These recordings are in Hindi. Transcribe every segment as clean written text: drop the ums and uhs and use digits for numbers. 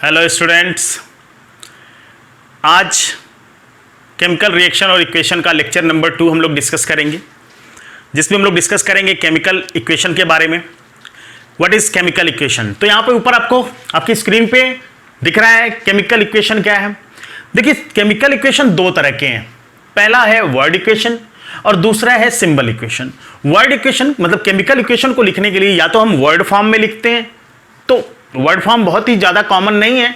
हेलो स्टूडेंट्स, आज केमिकल रिएक्शन और इक्वेशन का लेक्चर नंबर 2 हम लोग डिस्कस करेंगे, जिसमें हम लोग डिस्कस करेंगे केमिकल इक्वेशन के बारे में। What is chemical equation? तो यहाँ पे ऊपर आपको आपकी स्क्रीन पे दिख रहा है केमिकल इक्वेशन क्या है। देखिए, केमिकल इक्वेशन दो तरह के हैं। पहला है वर्ड इक्वेशन और दूसरा है सिंबल इक्वेशन। वर्ड इक्वेशन मतलब केमिकल इक्वेशन को लिखने के लिए या तो हम वर्ड फॉर्म में लिखते हैं, तो वर्ड फॉर्म बहुत ही ज्यादा कॉमन नहीं है,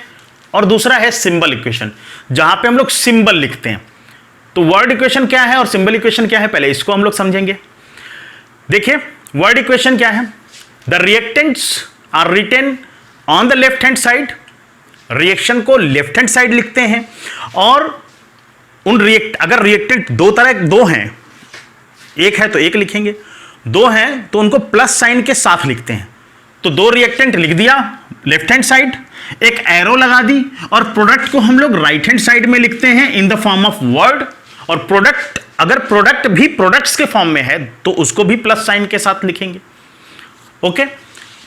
और दूसरा है सिंबल इक्वेशन जहां पे हम लोग सिंबल लिखते हैं। तो वर्ड इक्वेशन क्या है और सिंबल इक्वेशन क्या है, पहले इसको हम लोग समझेंगे। देखिए, वर्ड इक्वेशन क्या है? The reactants are written on the left hand side. Reaction को लेफ्ट हैंड साइड लिखते हैं, और अगर रिएक्टेंट दो हैं, एक है तो एक लिखेंगे, दो हैं तो उनको प्लस साइन के साथ लिखते हैं। तो दो रिएक्टेंट लिख दिया लेफ्ट हैंड साइड, एक एरो लगा दी, और प्रोडक्ट को हम लोग राइट हैंड साइड में लिखते हैं in the form of word. और प्रोडक्ट, अगर प्रोडक्ट भी प्रोडक्ट्स के फॉर्म में है तो उसको भी प्लस साइन के साथ लिखेंगे। ओके,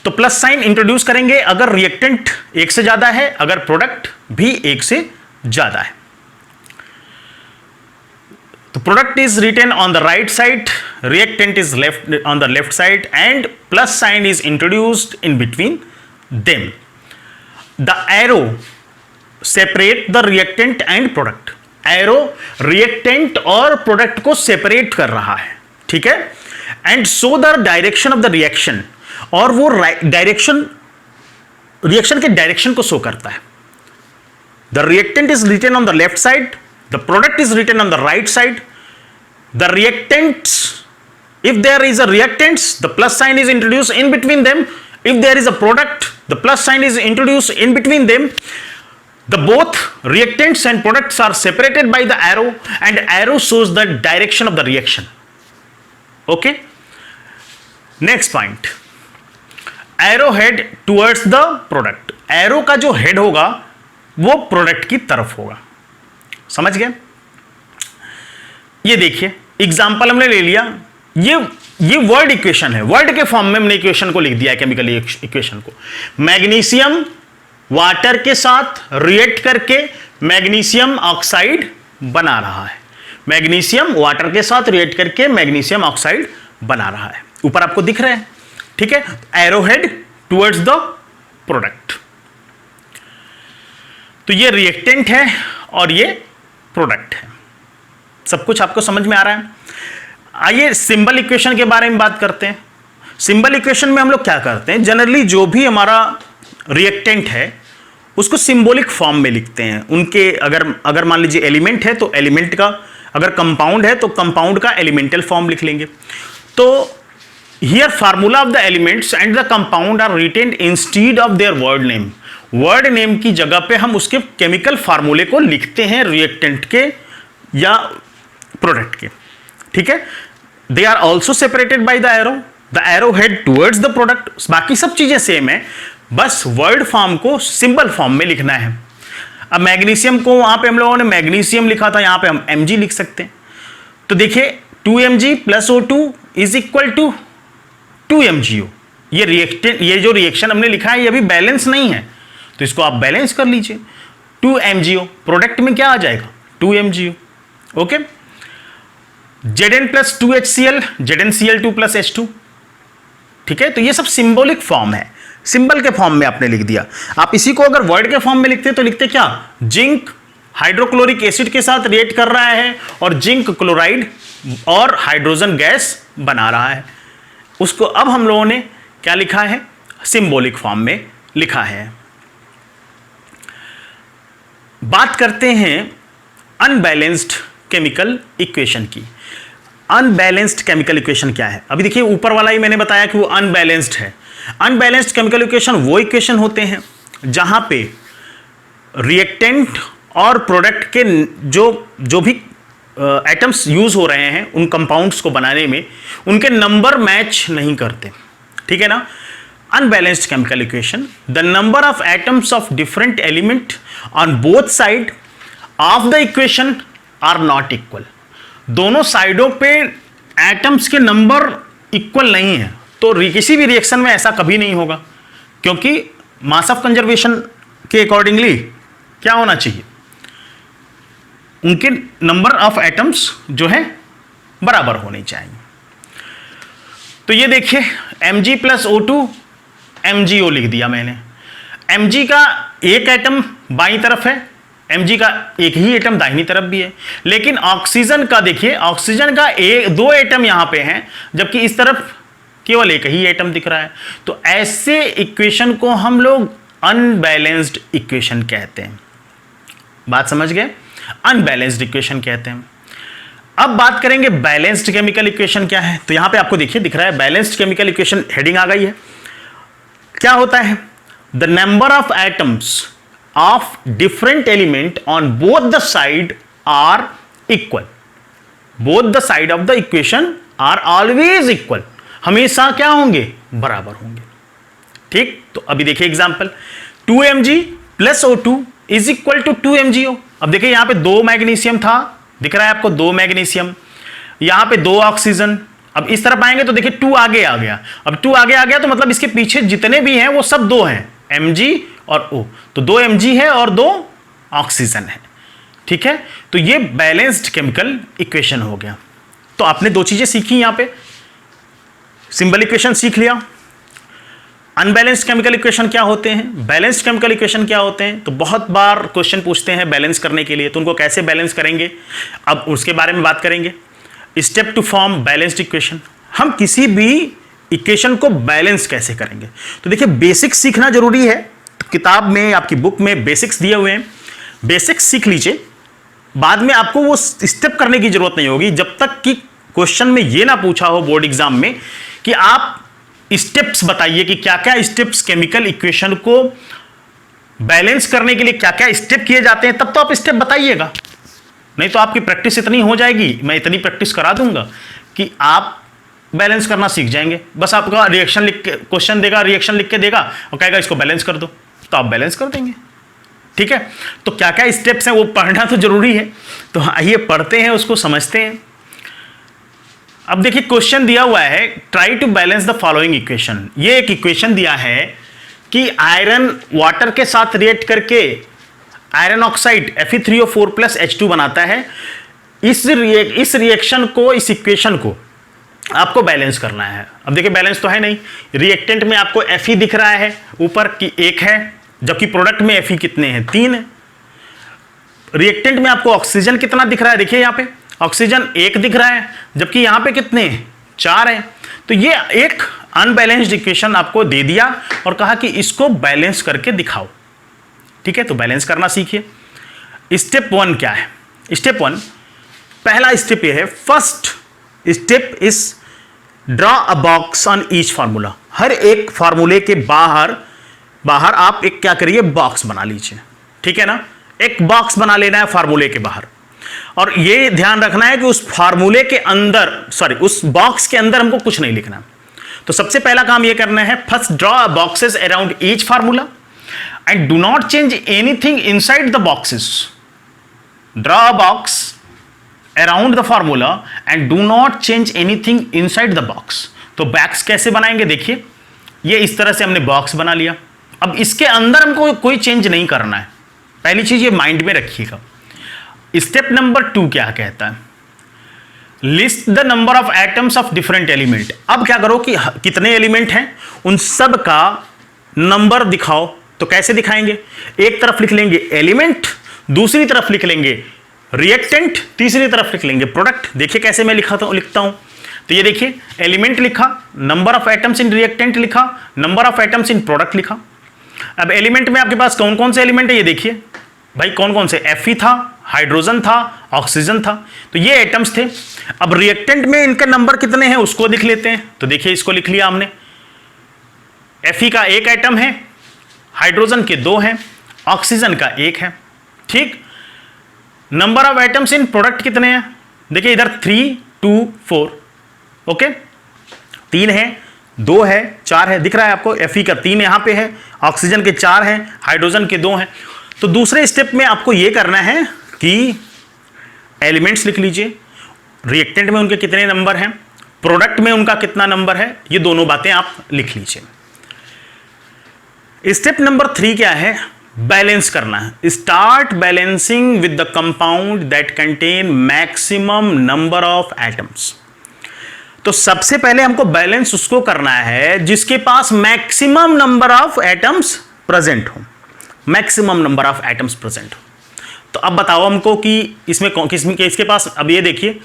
तो प्लस साइन इंट्रोड्यूस करेंगे अगर रिएक्टेंट एक से ज्यादा है, अगर प्रोडक्ट भी एक से ज्यादा है। तो product is written on the right side, reactant is left on the left side, and plus sign is introduced in between them. The arrow separate the reactant and product. Arrow reactant और product को separate कर रहा है, ठीक है, and show the direction of the reaction, और वो reaction के direction को show करता है। The reactant is written on the left side, the product is written on the right side. The reactants, if there is a reactants, the plus sign is introduced in between them. If there is a product, the plus sign is introduced in between them. The both reactants and products are separated by the arrow, and arrow shows the direction of the reaction. Okay? Next point. Arrow head towards the product. Arrow का जो head होगा वो product की तरफ होगा। समझ गए? ये देखिए, एग्जाम्पल हमने ले लिया, ये वर्ड इक्वेशन है। वर्ड के फॉर्म में हमने इक्वेशन को लिख दिया है, केमिकल इक्वेशन को। मैग्नीशियम वाटर के साथ रिएक्ट करके मैग्नीशियम ऑक्साइड बना रहा है। मैग्नीशियम वाटर के साथ रिएक्ट करके मैग्नीशियम ऑक्साइड बना रहा है। ऊपर आपको दिख रहा है, ठीक है। Arrowhead towards the product. तो ये रिएक्टेंट है और ये प्रोडक्ट है। सब कुछ आपको समझ में आ रहा है? आइए सिंबल इक्वेशन के बारे में बात करते हैं। सिंबल इक्वेशन में हम लोग क्या करते हैं, जनरली जो भी हमारा रिएक्टेंट है उसको सिंबॉलिक फॉर्म में लिखते हैं। उनके अगर मान लीजिए एलिमेंट है तो एलिमेंट का, अगर कंपाउंड है तो कंपाउंड का एलिमेंटल फॉर्म लिख लेंगे। तो here formula of the elements and the compound are written instead of their word name. Word name की जगह पे हम उसके केमिकल फार्मूले को लिखते हैं, रिएक्टेंट के या प्रोडक्ट के, ठीक है। They are also separated by the arrow, the arrow head towards the product. बाकी सब चीजें सेम है, बस वर्ड फॉर्म को सिंबल फॉर्म में लिखना है। अब मैग्नीशियम को वहां पे हम लोगों ने मैग्नीशियम लिखा था, यहां पे हम Mg लिख सकते हैं। तो देखिए 2Mg plus O2 is equal to 2MgO। ये जो रिएक्शन हमने लिखा है ये अभी बैलेंस नहीं है, तो इसको आप बैलेंस कर लीजिए। 2MgO प्रोडक्ट में क्या आ जाएगा, 2MgO। Okay, Zn plus 2HCl, ZnCl2 plus H2, ठीक है। तो ये सब सिंबॉलिक फॉर्म है, सिंबल के फॉर्म में आपने लिख दिया। आप इसी को अगर वर्ड के फॉर्म में लिखते तो लिखते क्या, जिंक हाइड्रोक्लोरिक एसिड के साथ रिएक्ट कर रहा है और जिंक क्लोराइड और हाइड्रोजन गैस बना रहा है। उसको अब हम लोगों ने क्या लिखा है, सिंबॉलिक फॉर्म में लिखा है। बात करते हैं अनबैलेंस्ड केमिकल इक्वेशन की। अनबैलेंस्ड केमिकल इक्वेशन क्या है? अभी देखिए, ऊपर वाला ही मैंने बताया कि वो अनबैलेंस्ड है। अनबैलेंस्ड केमिकल इक्वेशन वो इक्वेशन होते हैं जहां पे रिएक्टेंट और प्रोडक्ट के जो भी एटम्स यूज हो रहे हैं उन कंपाउंड्स को बनाने में, उनके नंबर मैच नहीं करते, ठीक है ना। Unbalanced chemical equation, the number of atoms of different element on both side of the equation are not equal. दोनों साइडों पे एटम्स के नंबर इक्वल नहीं है, तो किसी भी रिएक्शन में ऐसा कभी नहीं होगा, क्योंकि मास ऑफ कंजर्वेशन के अकॉर्डिंगली क्या होना चाहिए, उनके नंबर ऑफ एटम्स जो है बराबर होने चाहिए। तो ये देखिए Mg प्लस O2 MgO लिख दिया मैंने। Mg का एक एटम बाईं तरफ है, Mg का एक ही एटम दाहिनी तरफ भी है, लेकिन ऑक्सीजन का देखिए, ऑक्सीजन का दो एटम यहां पे हैं, जबकि इस तरफ केवल एक ही एटम दिख रहा है। तो ऐसे इक्वेशन को हम लोग अनबैलेंस्ड इक्वेशन कहते हैं। बात समझ गए? अनबैलेंस्ड इक्वेशन कहते हैं। अब बात करेंगे बैलेंस्ड केमिकल इक्वेशन क्या है। तो यहां पे आपको देखिए दिख रहा है बैलेंस्ड केमिकल इक्वेशन, हेडिंग आ गई है। क्या होता है? The number of atoms of different element on both the side are equal. Both the side of the equation are always equal, हमेशा क्या होंगे? बराबर होंगे। ठीक, तो अभी देखिए example, 2Mg plus O2 is equal to 2MgO। अब देखिए यहां पे 2 मैग्नीशियम था, दिख रहा है आपको 2 मैग्नीशियम, यहां पे 2 ऑक्सीजन। अब इस तरफ आएंगे तो देखिए 2 आगे आ गया। अब 2 आगे आ गया तो मतलब इसके पीछे जितने भी हैं वो सब 2 हैं, Mg और O। तो 2 Mg है और 2 ऑक्सीजन है। ठीक है, तो ये बैलेंस्ड केमिकल इक्वेशन हो गया। तो आपने 2 चीजें सीखी यहां पे, सिंबल इक्वेशन सीख लिया, अनबैलेंस्ड केमिकल इक्वेशन क्या होते हैं, बैलेंस्ड केमिकल इक्वेशन क्या होते हैं। तो बहुत बार क्वेश्चन पूछते हैं बैलेंस करने के लिए, तो उनको कैसे बैलेंस करेंगे अब उसके बारे में बात करेंगे। Step two form balanced equation, हम किसी भी इक्वेशन को बैलेंस कैसे करेंगे। तो देखिए बेसिक्स सीखना जरूरी है। तो किताब में आपकी बुक में बेसिक्स दिए हुए हैं, बेसिक्स सीख लीजिए, बाद में आपको वो स्टेप करने की जरूरत नहीं होगी जब तक कि क्वेश्चन में ये ना पूछा हो बोर्ड एग्जाम में कि आप स्टेप्स बताइए कि क्या क्या स्टेप्स केमिकल इक्वेशन को बैलेंस करने के लिए क्या क्या स्टेप किए जाते हैं, तब तो आप स्टेप बताइएगा। नहीं तो आपकी प्रैक्टिस इतनी हो जाएगी, मैं इतनी प्रैक्टिस करा दूंगा कि आप बैलेंस करना सीख जाएंगे। बस आपका रिएक्शन लिख के क्वेश्चन देगा, रिएक्शन लिख के देगा और कहेगा इसको बैलेंस कर दो, तो आप बैलेंस कर देंगे। ठीक है, तो क्या क्या स्टेप्स हैं वो पढ़ना तो जरूरी है। तो आइए पढ़ते हैं, उसको समझते हैं। अब देखिए क्वेश्चन दिया हुआ है, try to balance the following equation. ये एक इक्वेशन दिया है कि आयरन वाटर के साथ रिएक्ट करके iron oxide Fe3O4 plus H2 बनाता है। इस रिएक्शन को, इस इक्वेशन को आपको बैलेंस करना है। अब देखिए बैलेंस तो है नहीं, रिएक्टेंट में आपको Fe दिख रहा है ऊपर की 1 है, जबकि प्रोडक्ट में Fe कितने हैं? 3 है। रिएक्टेंट में आपको ऑक्सीजन कितना दिख रहा है? देखिए यहां पे ऑक्सीजन 1 दिख रहा है, जबकि यहां पे कितने हैं? 4 हैं। तो ये एक अनबैलेंस्ड इक्वेशन आपको दे दिया और कहा कि इसको बैलेंस करके दिखाओ। ठीक है, तो बैलेंस करना सीखिए। स्टेप 1 क्या है? स्टेप 1, पहला स्टेप ये है, first step is draw a box on each formula. हर एक फार्मूले के बाहर आप एक क्या करिए, बॉक्स बना लीजिए। ठीक है ना, एक बॉक्स बना लेना है फार्मूले के बाहर, और ये ध्यान रखना है कि उस फार्मूले के अंदर, उस बॉक्स के अंदर हमको कुछ नहीं लिखना। तो सबसे पहला काम ये करना है, first draw boxes around each formula and do not change anything inside the boxes. Draw a box around the formula and do not change anything inside the box. तो बॉक्स कैसे बनाएंगे? देखिए ये इस तरह से हमने बॉक्स बना लिया। अब इसके अंदर हमको कोई चेंज नहीं करना है, पहली चीज ये माइंड में रखिएगा। स्टेप नंबर 2 क्या कहता है? List the number of atoms of different element. अब क्या करो कि कितने एलिमेंट हैं उन सब का नंबर दिखाओ। तो कैसे दिखाएंगे? एक तरफ लिख लेंगे एलिमेंट, दूसरी तरफ लिख लेंगे रिएक्टेंट, तीसरी तरफ लिख लेंगे प्रोडक्ट। देखिए कैसे मैं लिखता हूं। तो ये देखिए एलिमेंट लिखा, number of atoms in reactant लिखा, number of atoms in product लिखा। अब एलिमेंट में आपके पास कौन कौन से एलिमेंट है ये देखिए भाई, कौन कौन से? Fe था, हाइड्रोजन था, ऑक्सीजन था, तो ये एटम्स थे। अब रिएक्टेंट में इनके नंबर कितने हैं उसको लिख लेते हैं। तो देखिए इसको लिख लिया हमने, Fe का 1 एटम है, हाइड्रोजन के 2 हैं, ऑक्सीजन का 1 है। ठीक, number of atoms in product कितने हैं? देखिए इधर 3, 2, 4, ओके, 3 है, 2 है, 4 है, दिख रहा है आपको। Fe का 3 यहां पे है, ऑक्सीजन के 4 हैं, हाइड्रोजन के 2 हैं। तो दूसरे स्टेप में आपको यह करना है कि एलिमेंट्स लिख लीजिए, रिएक्टेंट में उनके कितने नंबर हैं, प्रोडक्ट में उनका कितना नंबर है, ये दोनों बातें आप लिख लीजिए। स्टेप नंबर 3 क्या है? बैलेंस करना है। Start balancing with the compound that contain maximum number of atoms. तो सबसे पहले हमको बैलेंस उसको करना है जिसके पास maximum number of atoms present हो, maximum number of atoms present हो। तो अब बताओ हमको कि इसमें किसके पास, अब ये देखिए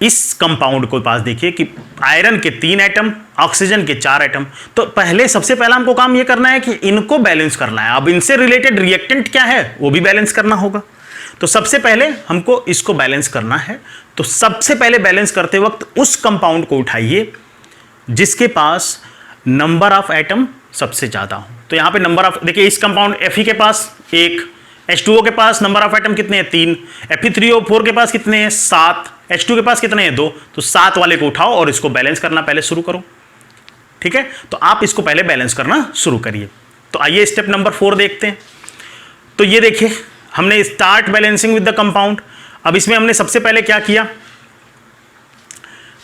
इस कंपाउंड को पास देखिए कि आयरन के 3 एटम, ऑक्सीजन के 4 एटम। तो पहले सबसे पहला हमको काम ये करना है कि इनको बैलेंस करना है। अब इनसे रिलेटेड रिएक्टेंट क्या है वो भी बैलेंस करना होगा। तो सबसे पहले हमको इसको बैलेंस करना है। तो सबसे पहले बैलेंस करते वक्त उस कंपाउंड को उठाइए जिसके पास नंबर ऑफ एटम सबसे ज्यादा हो। तो यहां पे नंबर ऑफ देखिए, इस कंपाउंड Fe के पास 1, H2O के पास नंबर ऑफ एटम कितने हैं 3, Fe3O4 के पास कितने हैं 7, H2 के पास कितने हैं 2। तो 7 वाले को उठाओ और इसको बैलेंस करना पहले शुरू करो। ठीक है, तो आप इसको पहले बैलेंस करना शुरू करिए। तो आइए स्टेप नंबर 4 देखते हैं। तो ये देखिए हमने start balancing with the compound. अब इसमें हमने सबसे पहले क्या किया,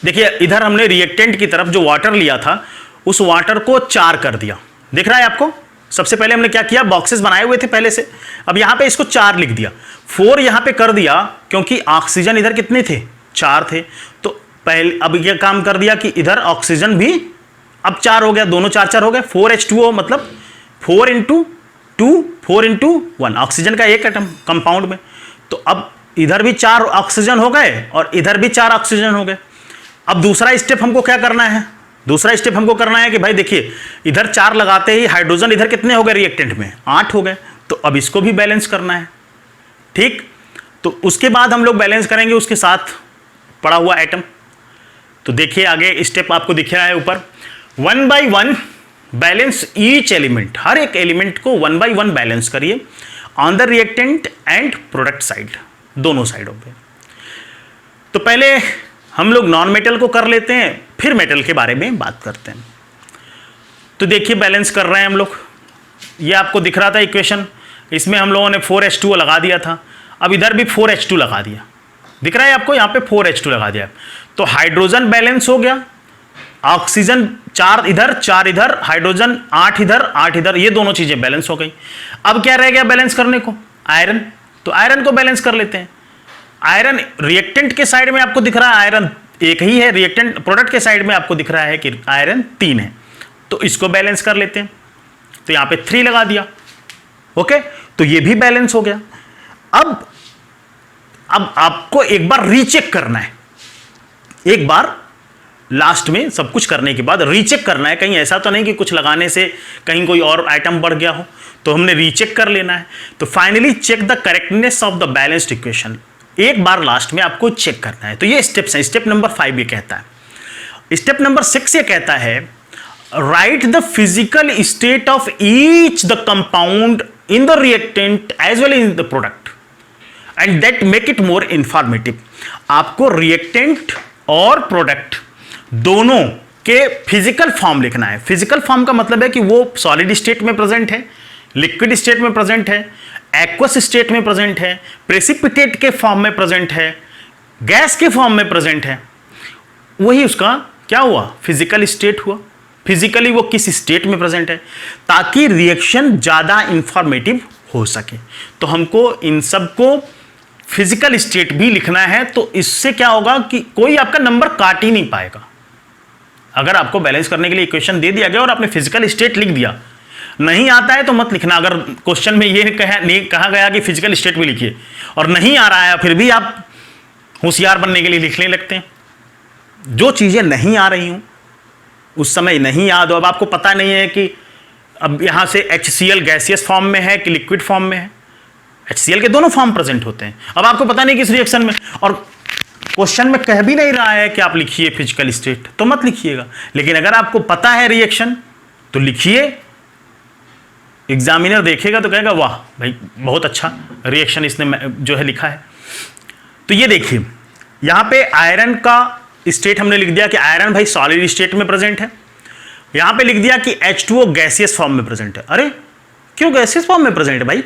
देखिए इधर हमने रिएक्टेंट की तरफ जो वाटर लिया था उस वाटर को 4 कर दिया, दिख रहा है आपको। सबसे पहले हमने क्या किया, बॉक्सेस बनाए हुए थे पहले से, अब यहां पे इसको 4 लिख दिया। 4 यहां पे कर दिया क्योंकि ऑक्सीजन इधर कितने थे 4 थे। तो पहले अब यह काम कर दिया कि इधर ऑक्सीजन भी अब 4 हो गया, दोनों 4 हो गए। 4H2O मतलब 4 × 2 4 × 1 ऑक्सीजन का एक एटम कंपाउंड में। तो अब इधर भी 4 ऑक्सीजन हो गए और इधर भी 4 ऑक्सीजन हो गए। अब दूसरा स्टेप हमको क्या करना है, दूसरा स्टेप हमको करना है कि भाई देखिए इधर 4 लगाते ही हाइड्रोजन इधर कितने हो गए रिएक्टेंट में 8 हो गए। तो अब इसको भी बैलेंस करना है। ठीक, तो उसके बाद हम लोग बैलेंस करेंगे उसके साथ पड़ा हुआ एटम। तो देखिए आगे स्टेप आपको दिख रहा है ऊपर, 1 by 1 बैलेंस ईच एलिमेंट, हर एक एलिमेंट को 1 by 1 बैलेंस करिए on the reactant and product side, दोनों साइडों पे। तो पहले हम लोग नॉन मेटल को कर लेते हैं, फिर मेटल के बारे में बात करते हैं। तो देखिए बैलेंस कर रहे हैं हम लोग, ये आपको दिख रहा था इक्वेशन, इसमें हम लोगों ने 4H2O लगा दिया था। अब इधर भी 4H2 लगा दिया, दिख रहा है आपको, यहाँ पे 4H2 लगा दिया। तो हाइड्रोजन बैलेंस हो गया, ऑक्सीजन 4 इधर 4 इधर, हाइड्रोजन 8 इधर 8 इधर, ये दोनों चीजें बैलेंस हो गई। अब क्या रह गया बैलेंस करने को, आयरन। तो आयरन को बैलेंस कर लेते हैं। आयरन रिएक्टेंट के साइड में आपको दिख रहा है आयरन एक ही है, रिएक्टेंट प्रोडक्ट के साइड में आपको दिख रहा है कि आयरन 3 है। तो इसको बैलेंस कर लेते हैं। तो यहां पे 3 लगा दिया, ओके, तो ये भी बैलेंस हो गया। अब आपको एक बार रीचेक करना है, एक बार लास्ट में सब कुछ करने के बाद रीचेक करना है, कहीं ऐसा तो नहीं कि कुछ लगाने से कहीं कोई और आइटम बढ़ गया हो। तो हमने रीचेक कर लेना है। तो finally check the correctness of the balanced equation, एक बार लास्ट में आपको चेक करना है। तो ये स्टेप्स हैं। स्टेप नंबर 5 ये कहता है, स्टेप नंबर 6 ये कहता है write the physical state of each the compound in the reactant as well in the product and that make it more informative. आपको रिएक्टेंट और प्रोडक्ट दोनों के फिजिकल फॉर्म लिखना है। फिजिकल फॉर्म का मतलब है कि वो सॉलिड स्टेट में प्रेजेंट है, लिक्विड स्टेट में प्रेजेंट है, एक्वस स्टेट में प्रेजेंट है, प्रेसिपिटेट के फॉर्म में प्रेजेंट है, गैस के फॉर्म में प्रेजेंट है। वही उसका क्या हुआ, फिजिकल स्टेट हुआ। फिजिकली वो किस स्टेट में प्रेजेंट है, ताकि रिएक्शन ज्यादा इंफॉर्मेटिव हो सके। तो हमको इन सबको फिजिकल स्टेट भी लिखना है। तो इससे क्या होगा कि कोई आपका नंबर काट ही नहीं पाएगा। अगर आपको बैलेंस करने के लिए इक्वेशन दे दिया गया और आपने फिजिकल स्टेट लिख दिया, नहीं आता है तो मत लिखना। अगर क्वेश्चन में ये कहा गया कि फिजिकल स्टेट भी लिखिए और नहीं आ रहा है, फिर भी आप होशियार बनने के लिए लिखने लगते हैं। जो चीजें नहीं आ रही हूं उस समय नहीं याद हो, अब आपको पता नहीं है कि अब यहां से HCl गैसियस फॉर्म में है कि लिक्विड फॉर्म में है। HCl के दोनों फॉर्म प्रेजेंट होते हैं। अब आपको पता नहीं किस रिएक्शन में, और क्वेश्चन में कह भी नहीं रहा है कि आप लिखिए फिजिकल स्टेट, तो मत लिखिएगा। लेकिन अगर आपको पता है रिएक्शन तो लिखिए। एग्जामिनर देखेगा तो कहेगा वाह भाई बहुत अच्छा रिएक्शन इसने जो है लिखा है। तो ये देखिए यहां पे आयरन का स्टेट हमने लिख दिया कि आयरन भाई सॉलिड स्टेट में प्रेजेंट है। यहां पे लिख दिया कि H2O गैसियस फॉर्म में प्रेजेंट है। अरे क्यों गैसियस फॉर्म में प्रेजेंट है भाई,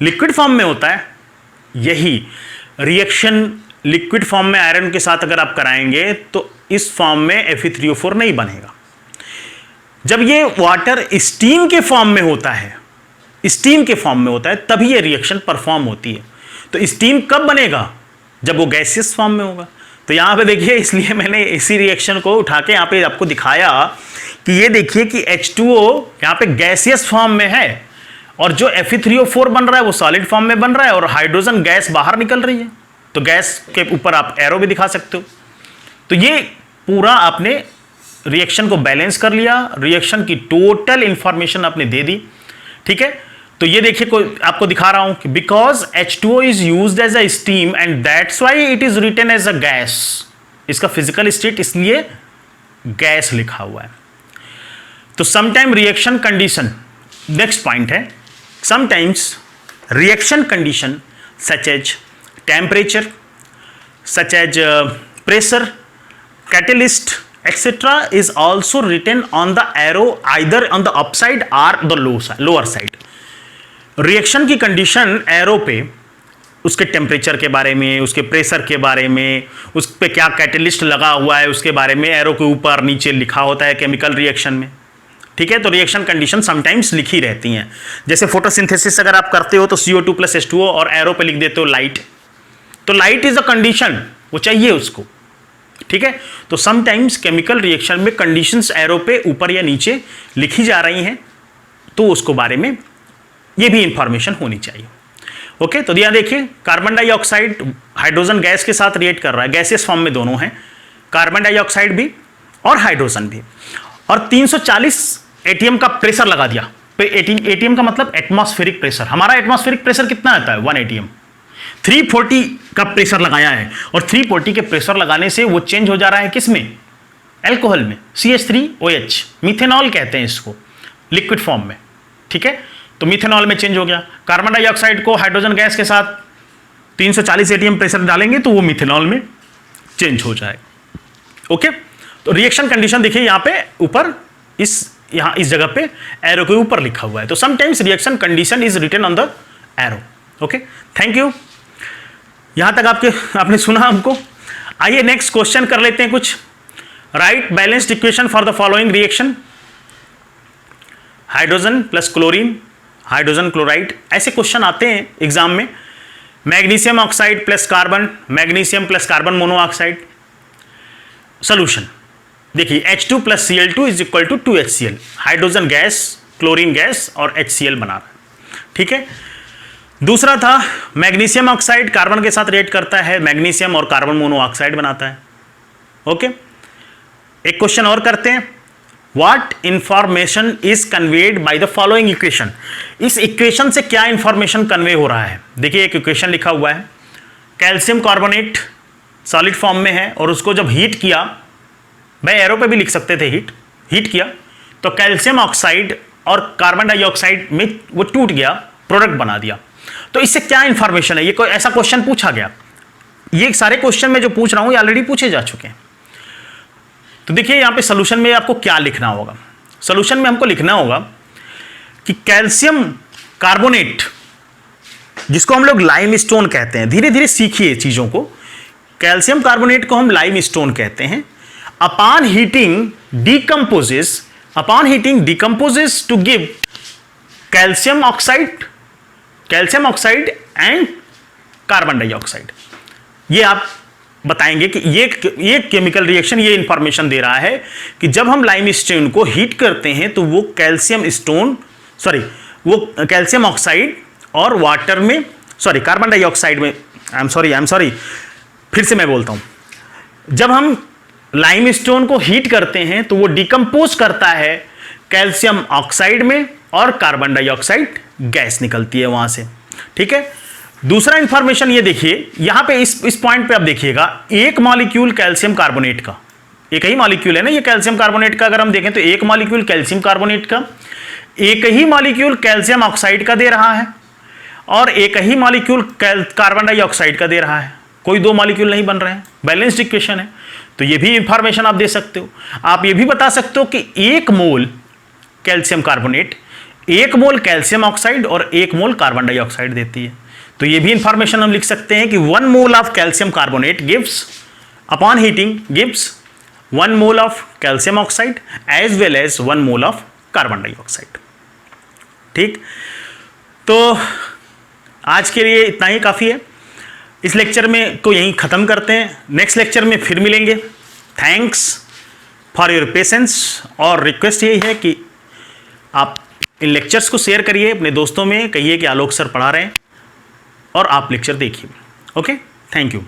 लिक्विड फॉर्म में होता है। यही रिएक्शन लिक्विड फॉर्म में आयरन के साथ अगर आप कराएंगे तो इस फॉर्म में Fe3O4 नहीं बनेगा। जब ये वाटर स्टीम के फॉर्म में होता है स्टीम के फॉर्म में होता है, तभी ये रिएक्शन परफॉर्म होती है। तो स्टीम कब बनेगा? जब वो गैसियस फॉर्म में होगा। तो यहाँ पे देखिए, इसलिए मैंने इसी रिएक्शन को उठा के यहाँ पे आपको दिखाया कि ये देखिए कि H2O यहाँ पे गैसियस फॉर्म में है और जो Fe3O4 बन रहा है वो सॉलिड फॉर्म में बन रहा है और हाइड्रोजन गैस बाहर निकल रही है। तो गैस के ऊपर आप एरो भी दिखा सकते हो। तो ये पूरा आपने रिएक्शन को बैलेंस कर लिया, रिएक्शन की टोटल इंफॉर्मेशन आपने दे दी। ठीक है, तो ये देखिए आपको दिखा रहा हूं कि because H2O is used as a steam and that's why it is written as a gas. इसका फिजिकल स्टेट इसलिए गैस लिखा हुआ है। तो sometime reaction condition, next point है, sometimes reaction condition such as temperature, such as pressure, catalyst etc is also written on the arrow either on the upside or the lower side। Reaction की कंडीशन एरो पे उसके टेम्परेचर के बारे में, उसके प्रेशर के बारे में, उस पे क्या कैटलिस्ट लगा हुआ है उसके बारे में एरो के ऊपर नीचे लिखा होता है केमिकल रिएक्शन में। ठीक है, तो रिएक्शन कंडीशन समटाइम्स लिखी रहती हैं। जैसे फोटोसिंथेसिस अगर आप करते हो तो CO2 + H2O और एरो पे लिख देते हो लाइट, तो लाइट इज अ कंडीशन, वो चाहिए उसको। ठीक है, तो समटाइम्स केमिकल रिएक्शन में कंडीशंस एरो पे ऊपर या नीचे लिखी जा रही हैं, तो उसको बारे में ये भी इंफॉर्मेशन होनी चाहिए। ओके, तो यहां देखिए कार्बन डाइऑक्साइड हाइड्रोजन गैस के साथ रिएक्ट कर रहा है, गैसियस फॉर्म में दोनों हैं, कार्बन डाइऑक्साइड भी और हाइड्रोजन भी, और 340 एटीएम का प्रेशर लगा दिया। एटीएम का मतलब एटमॉस्फेरिक प्रेशर। हमारा एटमॉस्फेरिक प्रेशर कितना आता है? 1 एटीएम। 340 का प्रेशर लगाया है और 340 के प्रेशर लगाने से वो चेंज हो जा रहा है किस में? एल्कोहल में, CH3OH, मिथेनॉल कहते हैं इसको, लिक्विड फॉर्म में। ठीक है, तो मिथेनॉल में चेंज हो गया। कार्बन डाइऑक्साइड को हाइड्रोजन गैस के साथ 340 एटीएम प्रेशर डालेंगे तो वो मिथेनॉल में चेंज हो जाएगा। ओके, तो रिएक्शन कंडीशन देखिए यहाँ पे ऊपर यहाँ इस जगह पे एरो के ऊपर लिखा हुआ है। तो sometimes reaction condition is written on the arrow. Okay, thank you. यहां तक आपने सुना हमको। आइए नेक्स्ट क्वेश्चन कर लेते हैं कुछ। Write balanced equation for the following reaction, hydrogen plus chlorine, hydrogen chloride, ऐसे क्वेश्चन आते हैं एग्जाम में। Magnesium oxide plus carbon, magnesium plus carbon monoxide. Solution देखिए, H2 + Cl2 is equal to 2HCl, hydrogen gas, chlorine gas और HCl बना रहा है। ठीक है, दूसरा था मैग्नीशियम ऑक्साइड कार्बन के साथ रिएक्ट करता है, मैग्नीशियम और कार्बन मोनोऑक्साइड बनाता है। ओके, एक क्वेश्चन और करते हैं। What information is conveyed by the following equation. इस इक्वेशन से क्या इंफॉर्मेशन कन्वे हो रहा है? देखिए एक इक्वेशन लिखा हुआ है, कैल्शियम कार्बोनेट सॉलिड फॉर्म में है और उसको जब हीट किया, भाई एरो पे भी लिख सकते थे, हीट किया तो कैल्शियम ऑक्साइड और कार्बन डाइऑक्साइड में वो टूट गया, प्रोडक्ट बना दिया। तो इससे क्या इंफॉर्मेशन है? ये कोई ऐसा क्वेश्चन पूछा गया। ये सारे क्वेश्चन में जो पूछ रहा हूं ये ऑलरेडी पूछे जा चुके हैं। तो देखिए यहां पे सोल्यूशन में आपको क्या लिखना होगा। सोल्यूशन में हमको लिखना होगा कि कैल्शियम कार्बोनेट, जिसको हम लोग लाइम स्टोन कहते हैं, धीरे धीरे सीखिए चीजों को। कैल्शियम कार्बोनेट को हम लाइम स्टोन कहते हैं। Upon heating decomposes to give calcium oxide and carbon dioxide. ये आप बताएंगे कि ये केमिकल रिएक्शन ये इंफॉर्मेशन दे रहा है कि जब हम लाइम स्टोन को हीट करते हैं तो वो कैल्शियम ऑक्साइड और वाटर में, कार्बन डाइऑक्साइड में, आई एम सॉरी, फिर से मैं बोलता हूं। जब हम लाइम स्टोन को हीट करते हैं तो वो डिकम्पोज करता है कैल्शियम ऑक्साइड में और कार्बन डाइऑक्साइड गैस निकलती है वहां से। ठीक है, दूसरा इंफॉर्मेशन ये देखिए, यहां पे इस पॉइंट पे आप देखिएगा, एक मॉलिक्यूल कैल्शियम कार्बोनेट का, एक ही मॉलिक्यूल है ना ये कैल्शियम कार्बोनेट का, अगर हम देखें तो एक मॉलिक्यूल कैल्शियम कार्बोनेट का, एक ही मॉलिक्यूल कैल्शियम ऑक्साइड का दे रहा है और एक ही मॉलिक्यूल कार्बन डाइऑक्साइड का दे रहा है। कोई दो मॉलिक्यूल नहीं बन रहे हैं, बैलेंस्ड इक्वेशन है। तो ये भी इंफॉर्मेशन आप दे सकते हो। आप ये भी बता सकते हो कि 1 मोल कैल्शियम कार्बोनेट 1 मोल कैल्शियम ऑक्साइड और 1 मोल कार्बन डाइऑक्साइड देती है। तो ये भी इंफॉर्मेशन हम लिख सकते हैं कि 1 mole of calcium carbonate gives upon heating gives 1 mole of calcium oxide as well as 1 mole of carbon dioxide. ठीक, तो आज के लिए इतना ही काफ़ी है। इस लेक्चर में को यहीं ख़त्म करते हैं, नेक्स्ट लेक्चर में फिर मिलेंगे। Thanks for your patience. और रिक्वेस्ट यही है कि आप इन लेक्चर्स को शेयर करिए अपने दोस्तों में, कहिए कि आलोक सर पढ़ा रहे हैं और आप लेक्चर देखिए। Okay, thank you.